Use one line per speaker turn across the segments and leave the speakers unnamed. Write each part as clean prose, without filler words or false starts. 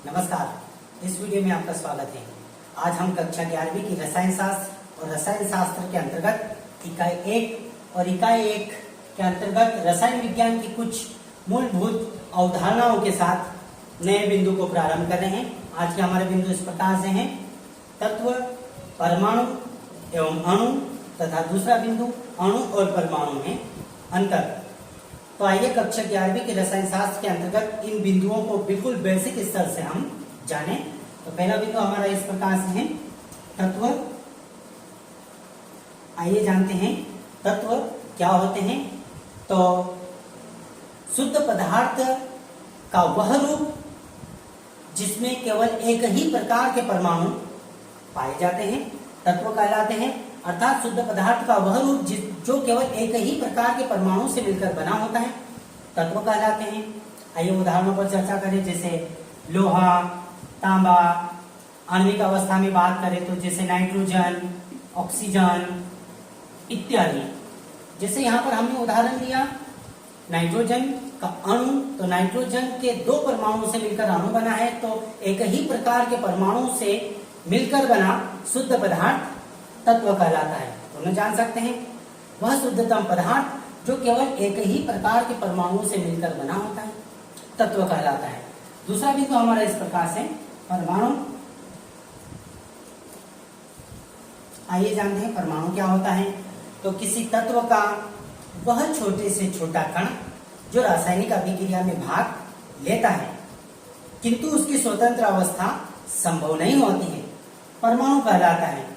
नमस्कार। इस वीडियो में आपका स्वागत है। आज हम कक्षा 11वीं की रसायन शास्त्र और रसायन शास्त्र के अंतर्गत इकाई 1 और इकाई 1 के अंतर्गत रसायन विज्ञान की कुछ मूलभूत अवधारणाओं के साथ नए बिंदु को प्रारंभ कर रहे हैं। आज के हमारे बिंदु इस प्रकार से हैं: तत्व, परमाणु एवं अणु तथा दूसरा बिंदु अणु और परमाणु में अंतर। तो आइए कक्षा 11वीं के रसायन शास्त्र के अंतर्गत इन बिंदुओं को बिल्कुल बेसिक स्तर से हम जाने। तो पहला बिंदु हमारा इस प्रकार से है तत्व। आइए जानते हैं तत्व क्या होते हैं। तो शुद्ध पदार्थ का वह रूप जिसमें केवल एक ही प्रकार के परमाणु पाए जाते हैं तत्व कहलाते हैं। अर्थात शुद्ध पदार्थ का वह रूप जो केवल एक ही प्रकार के परमाणु से मिलकर बना होता है तत्व कहलाते हैं। आइए उदाहरणों पर चर्चा करें, जैसे लोहा, तांबा। आणविक अवस्था में बात करें तो जैसे नाइट्रोजन, ऑक्सीजन इत्यादि। जैसे यहाँ पर हमने उदाहरण लिया नाइट्रोजन का अणु, तो नाइट्रोजन के 2 परमाणु से मिलकर अणु बना है, तो एक ही प्रकार के परमाणु से मिलकर बना शुद्ध पदार्थ तत्व कहलाता है। तो हम जान सकते हैं वह शुद्धतम पदार्थ जो केवल एक ही प्रकार के परमाणु से मिलकर बना होता है तत्व कहलाता है। दूसरा बिंदु हमारा इस प्रकार से परमाणु। आइए जानते हैं परमाणु क्या होता है। तो किसी तत्व का वह छोटे से छोटा कण जो रासायनिक अभिक्रिया में भाग लेता है किंतु उसकी स्वतंत्र अवस्था संभव नहीं होती है परमाणु कहलाता है।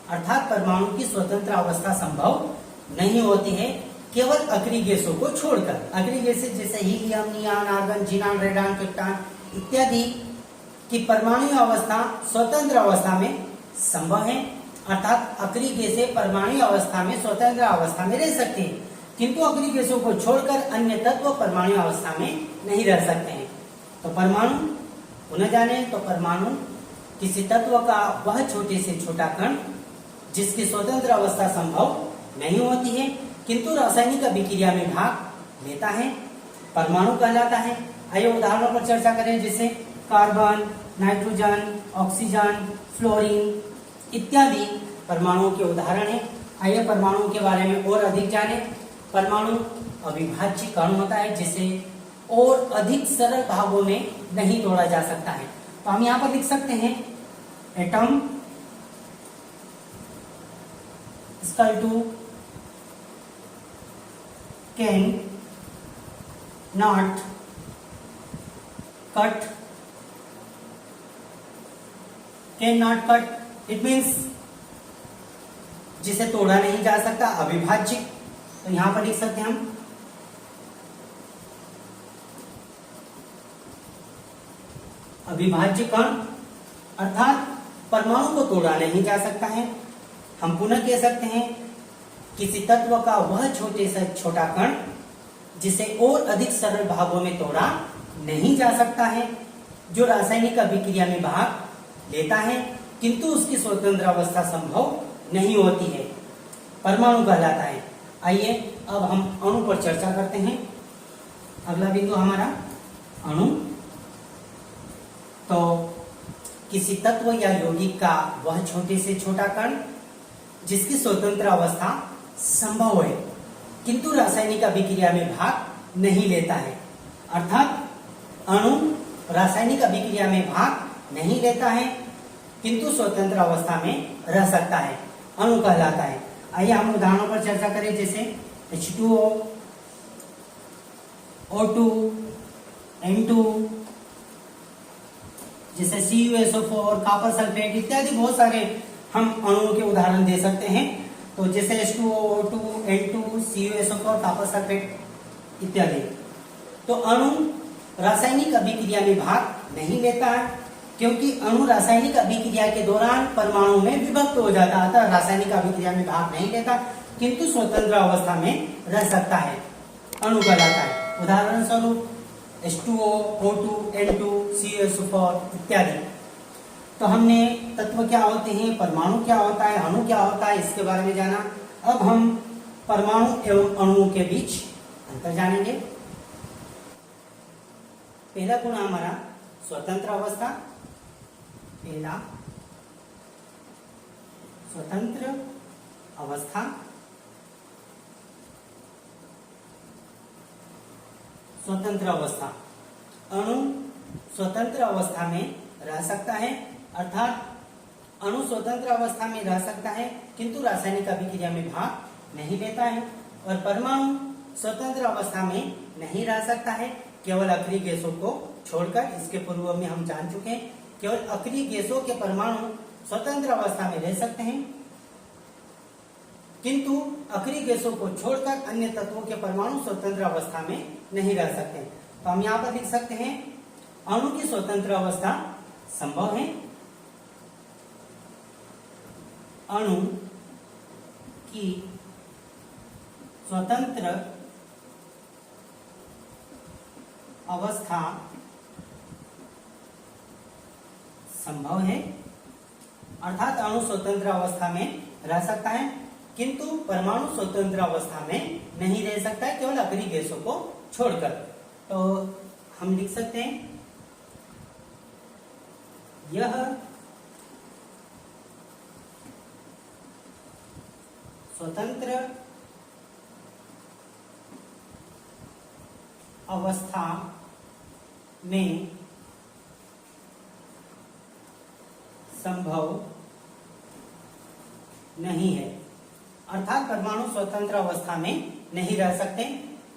अर्थात परमाणु की स्वतंत्र अवस्था संभव नहीं होती है केवल अक्रिय गैसों को छोड़कर। अक्रिय गैसें जैसे helium, नियान, argon, xenon, radon, krypton इत्यादि की परमाणु अवस्था स्वतंत्र अवस्था में संभव है। अर्थात अक्रिय गैसें परमाणु अवस्था में स्वतंत्र अवस्था में रह सकते हैं किंतु अक्रिय गैसों को छोड़कर अन्य तत्व परमाणु अवस्था में नहीं रह सकते हैं। तो परमाणु पुनः जाने तो परमाणु किसी तत्व का वह छोटे से छोटा कण जिसकी स्वतंत्र अवस्था संभव नहीं होती है किंतु रासायनिक अभिक्रिया में भाग लेता है परमाणु कहलाता है। आइए उदाहरणों पर चर्चा करें, जैसे कार्बन, नाइट्रोजन, ऑक्सीजन, फ्लोरीन इत्यादि परमाणुओं के उदाहरण हैं। आइए परमाणुओं के बारे में और अधिक जाने। परमाणु अविभाज्य कण होता है जिसे और अधिक सरल भागों में नहीं तोड़ा जा सकता है। तो हम यहाँ पर लिख सकते हैं atom equal to can not cut. Can not cut it means जिसे तोड़ा नहीं जा सकता, अविभाज्य। तो यहां पर लिख सकते हैं हम अविभाज्य कण, अर्थात परमाणु को तोड़ा नहीं जा सकता है। हम पुनः कह सकते हैं किसी तत्व का वह छोटे से छोटा कण जिसे और अधिक सरल भागों में तोड़ा नहीं जा सकता है, जो रासायनिक अभिक्रिया में भाग लेता है किंतु उसकी स्वतंत्र अवस्था संभव नहीं होती है, परमाणु कहलाता है। आइए अब हम अणु पर चर्चा करते हैं। अगला बिंदु हमारा अणु। तो किसी तत्व या यौगिक का वह छोटे से छोटा कण जिसकी स्वतंत्र अवस्था संभव है किंतु रासायनिक अभिक्रिया में भाग नहीं लेता है। अर्थात अणु रासायनिक अभिक्रिया में भाग नहीं लेता है किंतु स्वतंत्र अवस्था में रह सकता है, अणु कहलाता है। आइए हम उदाहरणों पर चर्चा करें, जैसे H2O, O2, N2, जैसे CuSO4, कॉपर सल्फेट इत्यादि बहुत सारे हम अणुओं के उदाहरण दे सकते हैं। तो जैसे H2O, O2, N2, CuSO4, copper sulphate इत्यादि। तो अणु रासायनिक अभिक्रिया में भाग नहीं लेता है क्योंकि अणु रासायनिक अभिक्रिया के दौरान परमाणु में विभक्त हो जाता है, अतः रासायनिक अभिक्रिया में भाग नहीं लेता किंतु स्वतंत्र अवस्था में रह सकता है, अणु कहलाता है। उदाहरण स्वरूप H2O, O2, N2, CuSO4 इत्यादि। तो हमने तत्व क्या होते हैं, परमाणु क्या होता है, अणु क्या होता है, इसके बारे में जाना। अब हम परमाणु एवं अणुओं के बीच अंतर जानेंगे। पहला गुण हमारा स्वतंत्र अवस्था, पहला स्वतंत्र अवस्था, स्वतंत्र अवस्था। अणु स्वतंत्र अवस्था में रह सकता है, अर्थात अणु स्वतंत्र अवस्था में रह सकता है किंतु रासायनिक अभिक्रिया में भाग नहीं लेता है। और परमाणु स्वतंत्र अवस्था में नहीं रह सकता है, केवल अक्रिय गैसों को छोड़कर। इसके पूर्व में हम जान चुके हैं, केवल अक्रिय गैसों के परमाणु स्वतंत्र अवस्था में रह सकते हैं, किंतु अक्रिय गैसों को छोड़कर अन्य तत्वों के परमाणु स्वतंत्र अवस्था में नहीं रह सकते। तो हम यहाँ पर लिख सकते हैं अणु की स्वतंत्र अवस्था संभव है, अणु की स्वतंत्र अवस्था संभव है, अर्थात अणु स्वतंत्र अवस्था में रह सकता है किंतु परमाणु स्वतंत्र अवस्था में नहीं रह सकता है, केवल अक्रिय गैसों को छोड़कर। तो हम लिख सकते हैं यह स्वतंत्र अवस्था में संभव नहीं है, अर्थात परमाणु स्वतंत्र अवस्था में नहीं रह सकते।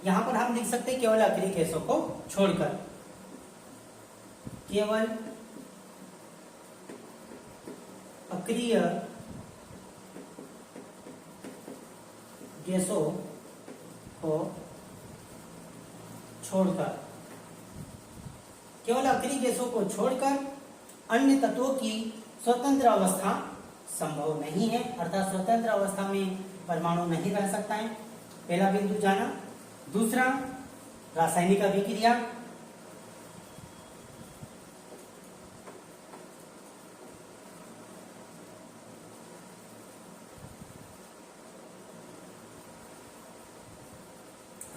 यहां पर हम लिख सकते हैं केवल अक्रिय गैसों को छोड़कर, केवल अक्रिय गैसों को छोड़कर, केवल अक्रिय गैसों को छोड़कर अन्य तत्वों की स्वतंत्र अवस्था संभव नहीं है, अर्थात स्वतंत्र अवस्था में परमाणु नहीं रह सकता है। पहला बिंदु जाना। दूसरा, रासायनिक अभिक्रिया।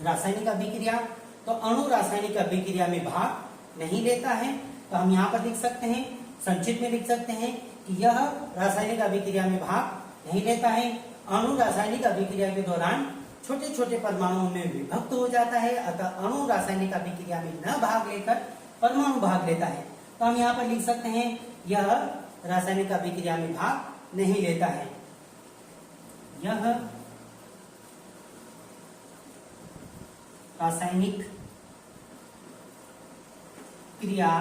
रासायनिक अभिक्रिया, तो अणु रासायनिक अभिक्रिया में भाग नहीं लेता है। तो हम यहां पर लिख सकते हैं, संक्षिप्त में लिख सकते हैं कि यह रासायनिक अभिक्रिया में भाग नहीं लेता है। अणु रासायनिक अभिक्रिया के दौरान छोटे छोटे परमाणुओं में विभक्त हो जाता है, अतः अणु रासायनिक अभिक्रिया में न भाग लेकर परमाणु भाग लेता है। तो हम यहाँ पर लिख सकते हैं यह रासायनिक अभिक्रिया में भाग नहीं लेता है। यह रासायनिक क्रिया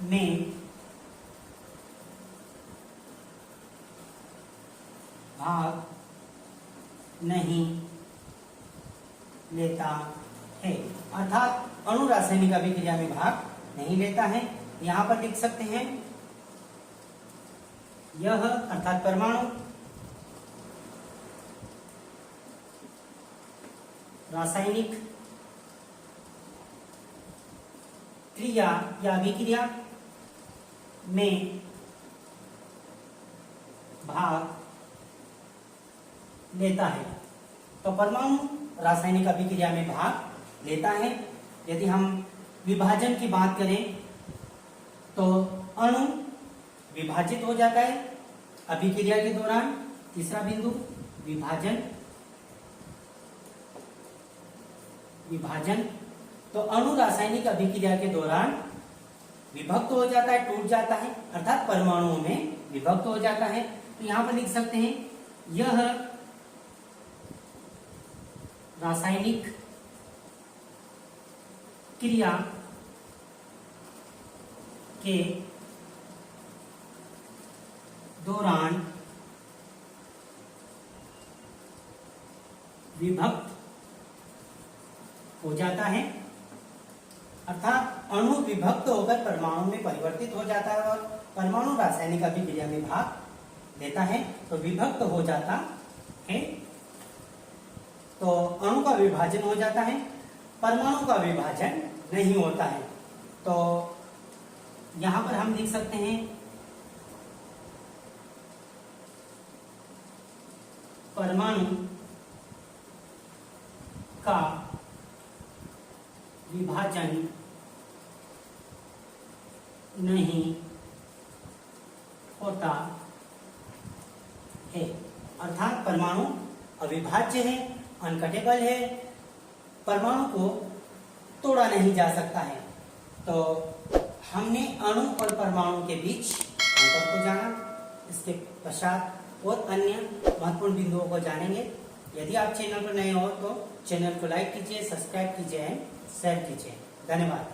में भाग नहीं लेता है, अर्थात अणु रासायनिक अभिक्रिया में भाग नहीं लेता है। यहां पर लिख सकते हैं यह अर्थात परमाणु रासायनिक क्रिया या अभिक्रिया में भाग लेता है। तो परमाणु रासायनिक अभिक्रिया में भाग लेता है। यदि हम विभाजन की बात करें तो अणु विभाजित हो जाता है अभिक्रिया के दौरान। तीसरा बिंदु, विभाजन। विभाजन, तो अणु रासायनिक अभिक्रिया के दौरान विभक्त हो जाता है, टूट जाता है, अर्थात परमाणुओं में विभक्त हो जाता है। तो यहां पर लिख सकते हैं यह रासायनिक क्रिया के दौरान विभक्त हो जाता है, अर्थात अणु विभक्त होकर परमाणु में परिवर्तित हो जाता है और परमाणु रासायनिक अभिक्रिया में भाग लेता है। तो विभक्त हो जाता है, तो अणु का विभाजन हो जाता है, परमाणु का विभाजन नहीं होता है। तो यहां पर हम लिख सकते हैं परमाणु का विभाजन नहीं होता है। अर्थात परमाणु अविभाज्य है, अनकटेबल है, परमाणु को तोड़ा नहीं जा सकता है। तो हमने अणु और परमाणु के बीच अंतर को जाना। इसके पश्चात और अन्य महत्वपूर्ण बिंदुओं को जानेंगे। यदि आप चैनल पर नए हो तो चैनल को लाइक कीजिए, सब्सक्राइब कीजिए एंड शेयर कीजिए। धन्यवाद।